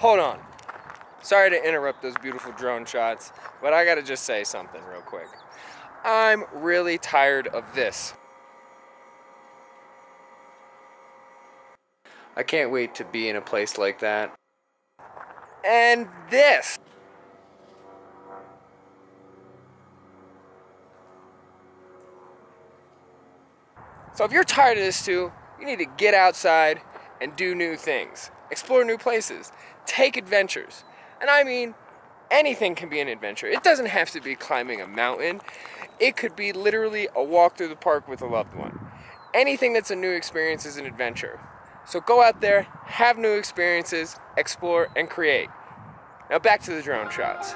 hold on. Sorry to interrupt those beautiful drone shots, but I gotta just say something real quick. I'm really tired of this. I can't wait to be in a place like that. And this. So if you're tired of this too, you need to get outside and do new things. Explore new places. Take adventures. And I mean, anything can be an adventure. It doesn't have to be climbing a mountain. It could be literally a walk through the park with a loved one. Anything that's a new experience is an adventure. So go out there, have new experiences, explore, and create. Now back to the drone shots.